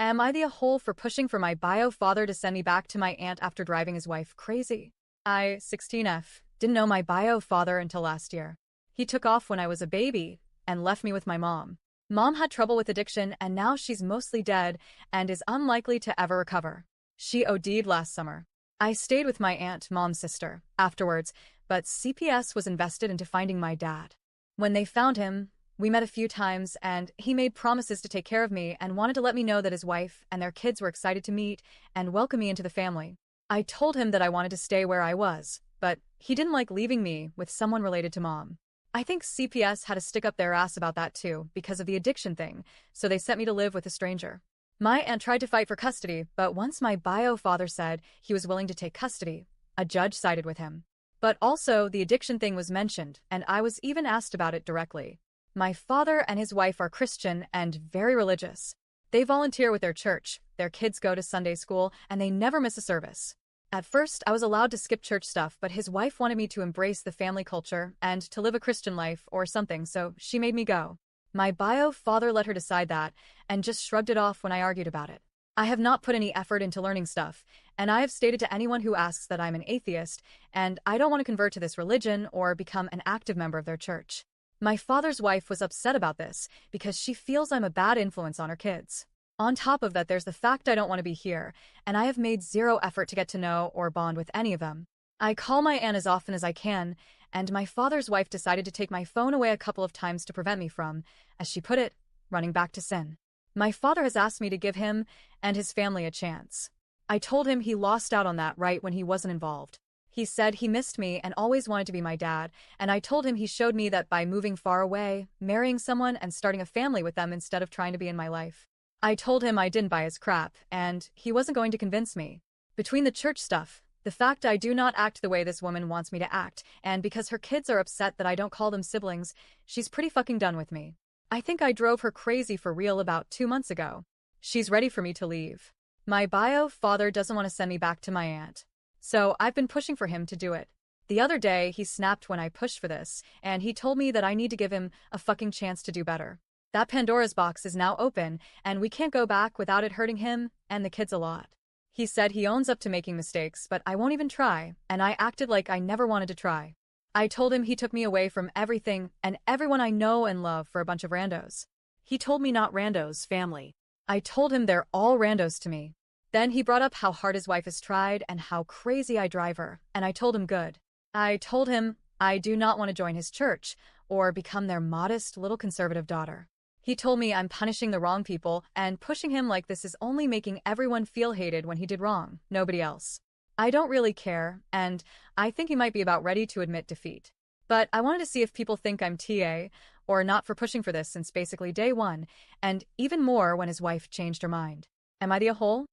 Am I the a-hole for pushing for my bio father to send me back to my aunt after driving his wife crazy? I, 16F, didn't know my bio father until last year. He took off when I was a baby and left me with my mom. Mom had trouble with addiction and now she's mostly dead and is unlikely to ever recover. She OD'd last summer. I stayed with my aunt, mom's sister, afterwards, but CPS was invested into finding my dad. When they found him, we met a few times and he made promises to take care of me and wanted to let me know that his wife and their kids were excited to meet and welcome me into the family. I told him that I wanted to stay where I was, but he didn't like leaving me with someone related to mom. I think CPS had to stick up their ass about that too because of the addiction thing, so they sent me to live with a stranger. My aunt tried to fight for custody, but once my bio father said he was willing to take custody, a judge sided with him. But also, the addiction thing was mentioned, and I was even asked about it directly. My father and his wife are Christian and very religious. They volunteer with their church, their kids go to Sunday school, and they never miss a service. At first, I was allowed to skip church stuff, but his wife wanted me to embrace the family culture and to live a Christian life or something, so she made me go. My bio father let her decide that and just shrugged it off when I argued about it. I have not put any effort into learning stuff, and I have stated to anyone who asks that I'm an atheist, and I don't want to convert to this religion or become an active member of their church. My father's wife was upset about this because she feels I'm a bad influence on her kids. On top of that, there's the fact I don't want to be here, and I have made zero effort to get to know or bond with any of them. I call my aunt as often as I can, and my father's wife decided to take my phone away a couple of times to prevent me from, as she put it, running back to sin. My father has asked me to give him and his family a chance. I told him he lost out on that right when he wasn't involved. He said he missed me and always wanted to be my dad, and I told him he showed me that by moving far away, marrying someone and starting a family with them instead of trying to be in my life. I told him I didn't buy his crap, and he wasn't going to convince me. Between the church stuff, the fact I do not act the way this woman wants me to act, and because her kids are upset that I don't call them siblings, she's pretty fucking done with me. I think I drove her crazy for real about 2 months ago. She's ready for me to leave. My bio father doesn't want to send me back to my aunt. So I've been pushing for him to do it. The other day, he snapped when I pushed for this, and he told me that I need to give him a fucking chance to do better. That Pandora's box is now open, and we can't go back without it hurting him and the kids a lot. He said he owns up to making mistakes, but I won't even try, and I acted like I never wanted to try. I told him he took me away from everything and everyone I know and love for a bunch of randos. He told me not randos, family. I told him they're all randos to me. Then he brought up how hard his wife has tried and how crazy I drive her, and I told him good. I told him I do not want to join his church or become their modest little conservative daughter. He told me I'm punishing the wrong people and pushing him like this is only making everyone feel hated when he did wrong, nobody else. I don't really care, and I think he might be about ready to admit defeat. But I wanted to see if people think I'm TA or not for pushing for this since basically day one, and even more when his wife changed her mind. Am I the a-hole?